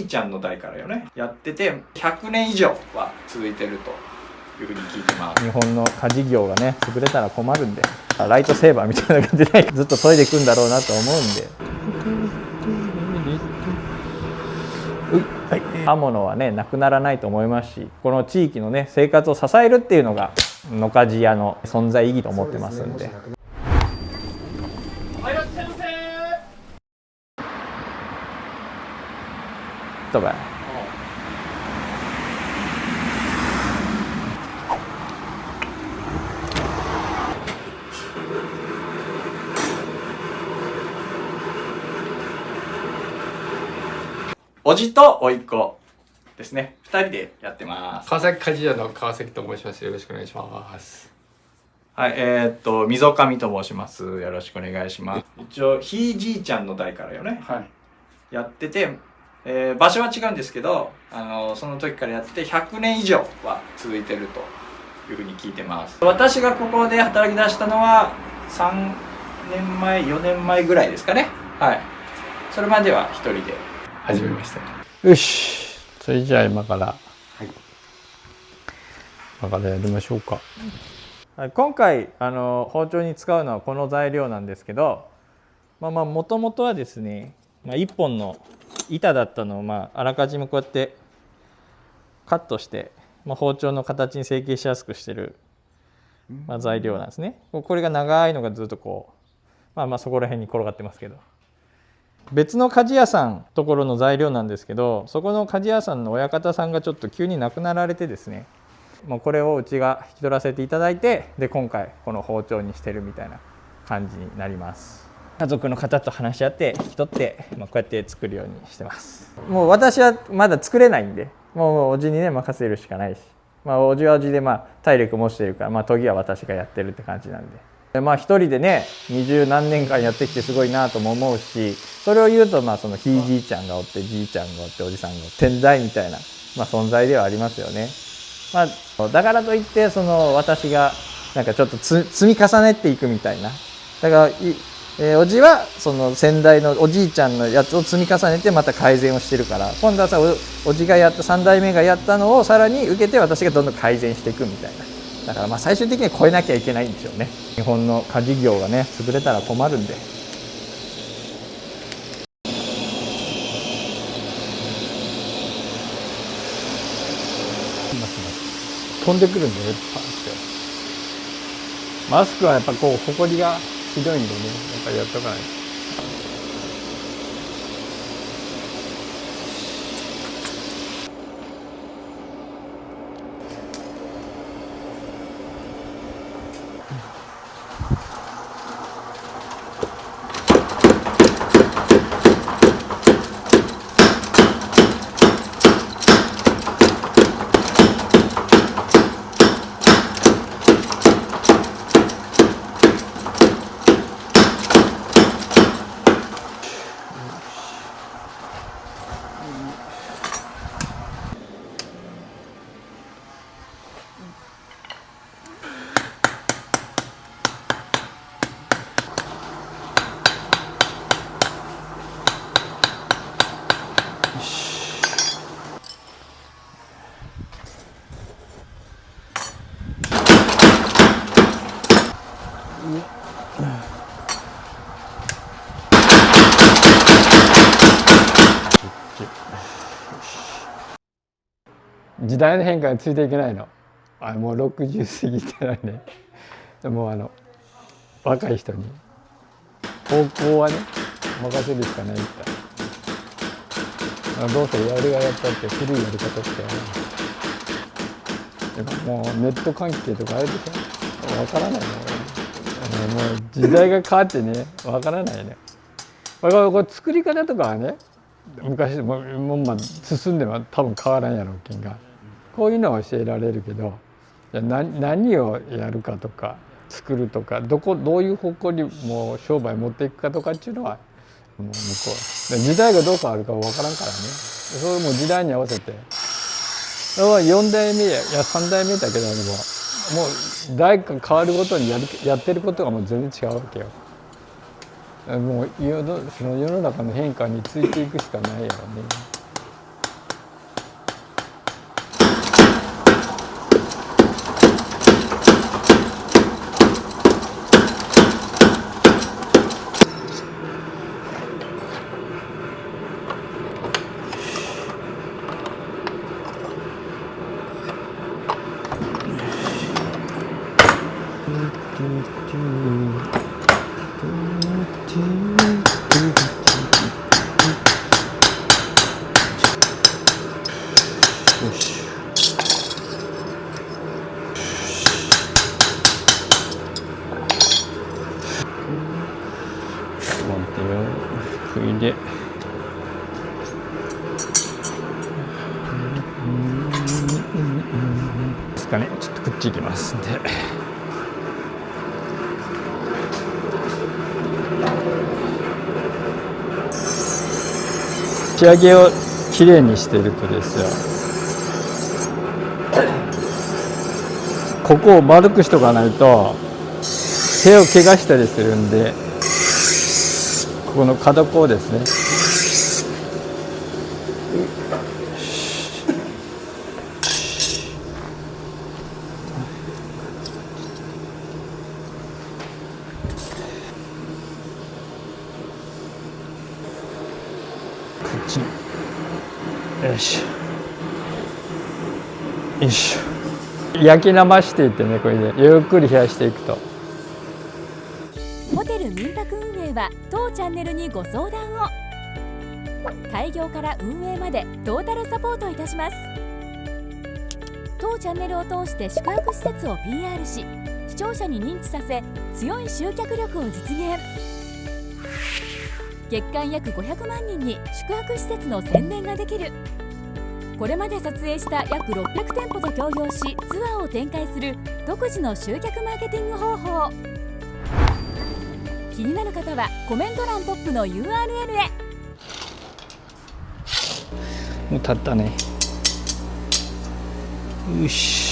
いちゃんの代からよねやってて100年以上は続いてるというふうに聞いてます。日本の家事業がね潰れたら困るんで、ライトセーバーみたいな感じでずっと研いでいくんだろうなと思うんで、はい、刃物はねなくならないと思いますし、この地域のね生活を支えるっていうのが野鍛冶屋の存在意義と思ってますんで。とかおじとおいっ子ですね、2人でやってます。川崎鍛冶屋の川崎と申します。よろしくお願いします。はい、溝上と申します。よろしくお願いします。一応ひいじいちゃんの代からよね、はい、やってて、場所は違うんですけど、その時からやって100年以上は続いてるというふうに聞いてます。私がここで働き出したのは3年前4年前ぐらいですかね。はい、それまでは一人で始めました。よし、それじゃあ今からやりましょうか。今回包丁に使うのはこの材料なんですけど、もともとはですね、1本の板だったのをあらかじめこうやってカットして、包丁の形に成形しやすくしてる、材料なんですね。これが長いのがずっとこうそこら辺に転がってますけど、別の鍛冶屋さんところの材料なんですけど、そこの鍛冶屋さんの親方さんがちょっと急に亡くなられてですね、もうこれをうちが引き取らせていただいて、で今回この包丁にしてるみたいな感じになります。家族の方と話し合って引き取って、こうやって作るようにしてます。もう私はまだ作れないんで、もうおじにね任せるしかないし、おじはおじで体力持っているから、研ぎは私がやってるって感じなんで。一人でね20何年間やってきてすごいなとも思うし、それを言うとそのひいじいちゃんがおってじいちゃんがおっておじさんがおって天台みたいな、存在ではありますよね。だからといって私がなんかちょっと積み重ねていくみたいな、だからおじはその先代のおじいちゃんのやつを積み重ねてまた改善をしてるから、今度はおじがやった3代目がやったのをさらに受けて私がどんどん改善していくみたいな。だから最終的には超えなきゃいけないんでしょうね。日本の家事業がね潰れたら困るんで。飛んでくるんでね、パンって。マスクはやっぱこうほこりがひどいんでね、やっぱりやっとかないと。時代の変化についていけないの。もう60過ぎてないね。もう若い人に方向はね任せるしかないみたいな。どうせ俺がやったって古いやり方しかやらない。もうネット関係とかあれでしょ、わからないの。もう時代が変わってねわからないね。これ作り方とかはね昔も進んでも多分変わらんやろうけんが、こういうのは教えられるけど、何をやるかとか作るとかどういう方向にもう商売持っていくかとかっていうのはもう向こう時代がどう変わるか分からんからね。それも時代に合わせて4代目や3代目だけどもう代が変わるごとにやってることがもう全然違うわけよ。もうその世の中の変化についていくしかないやろね。待ってよ、ふいで。ですかね、ちょっとこっち行きますんで。仕上げをきれいにしてるとですよ、ここを丸くしとかないと手を怪我したりするんで、ここの角っこをですね、こっちに、よいしょよいしょ、焼き生していってね、これでゆっくり冷やしていくと。ホテル民泊運営は当チャンネルにご相談を。開業から運営までトータルサポートいたします。当チャンネルを通して宿泊施設を PR し、視聴者に認知させ、強い集客力を実現。月間約500万人に宿泊施設の宣伝ができる。これまで撮影した約600店舗と協業し、ツアーを展開する独自の集客マーケティング方法。気になる方はコメント欄トップの URL へ。もう立ったね。よし。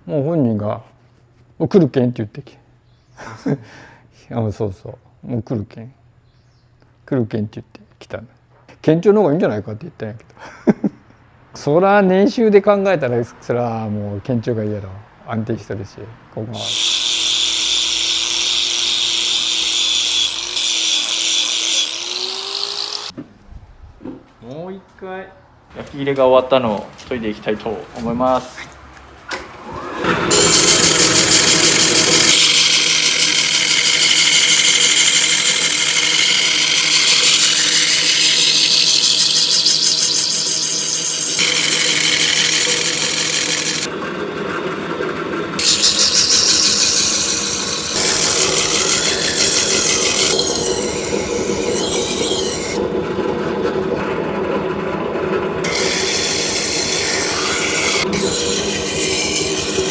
もう本人が「来るけん」って言ってきそうそう、もう来るけんって言って来たの。県庁の方がいいんじゃないかって言ったんやけどそら年収で考えたらそらもう県庁がいいやろ、安定してるし、ここは。もう一回焼き入れが終わったのを研いでいきたいと思います。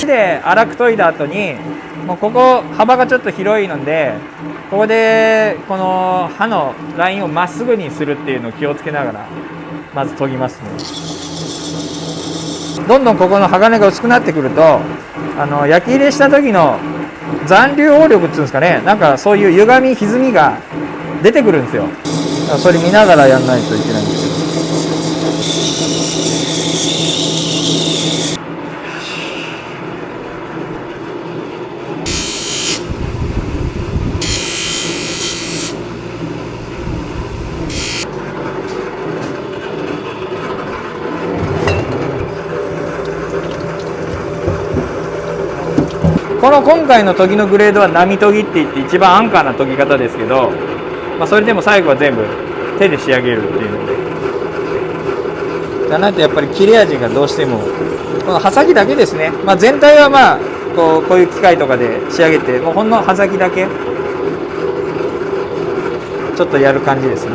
で粗く研いだ後に、もうここ幅がちょっと広いので、ここでこの刃のラインをまっすぐにするっていうのを気をつけながらまず研ぎますね。どんどんここの鋼が薄くなってくると、焼き入れした時の残留応力っていうんですかね、なんかそういう歪み歪みが出てくるんですよ。それ見ながらやんないといけないんですけど。この今回の研ぎのグレードは波研ぎって言って一番安価な研ぎ方ですけど、それでも最後は全部手で仕上げるっていうので、じゃないとやっぱり切れ味がどうしてもこの刃先だけですね、全体はこういう機械とかで仕上げて、もうほんの刃先だけちょっとやる感じですね。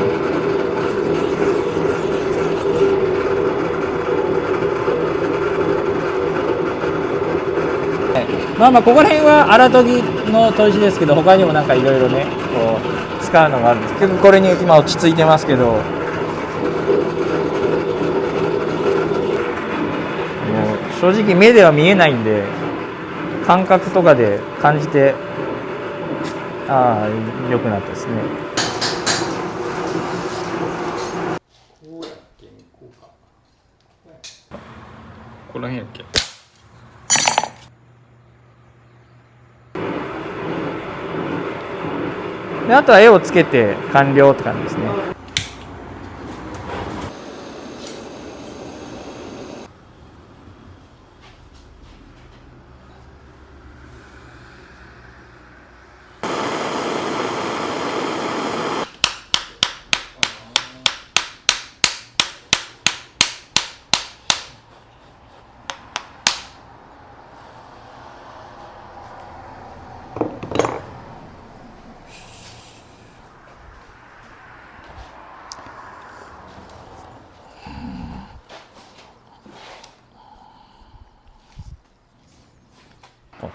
ここら辺は粗研ぎの砥石ですけど、他にもなんかいろいろねこう使うのがあるんですけど、これに今落ち着いてますけど、もう正直目では見えないんで、感覚とかで感じて、ああ良くなったですね。この辺やっけ。であとは絵をつけて完了って感じですね。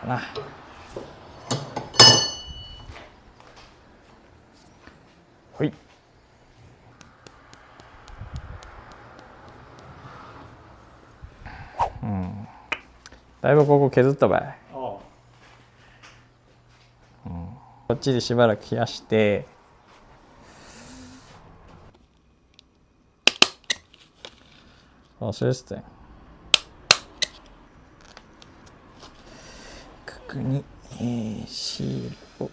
かな。ほい。うん。だいぶここ削った場合。こっちでしばらく冷やして、そうですね。ここに、シールを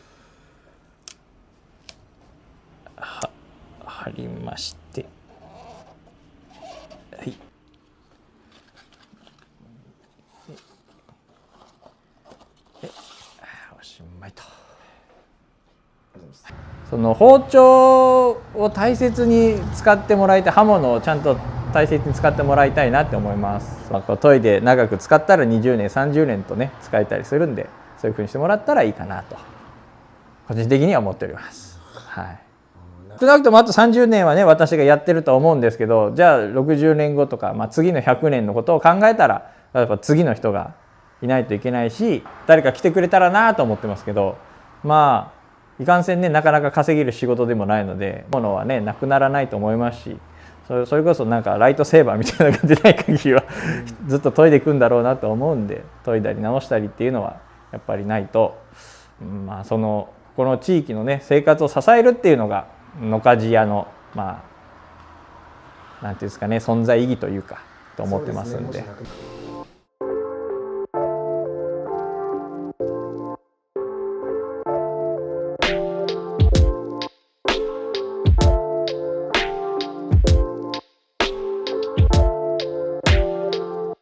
貼りまして、はい。おしまいと。その包丁を大切に使ってもらいたい、刃物をちゃんと大切に使ってもらいたいなって思います。こう研いで長く使ったら20年30年とね使えたりするんで、そういうふうにしてもらったらいいかなと個人的には思っております。はい。少なくともあと30年はね私がやってると思うんですけど、じゃあ60年後とか、次の100年のことを考えたらやっぱ次の人がいないといけないし、誰か来てくれたらなと思ってますけど、いかんせんねなかなか稼げる仕事でもないので、物はねなくならないと思いますし、それこそなんかライトセーバーみたいな感じでない限りはずっと研いでいくんだろうなと思うんで、研いだり直したりっていうのはやっぱりないと、この地域のね生活を支えるっていうのが野鍛冶屋のなんていうんですかね、存在意義というかと思ってますんで。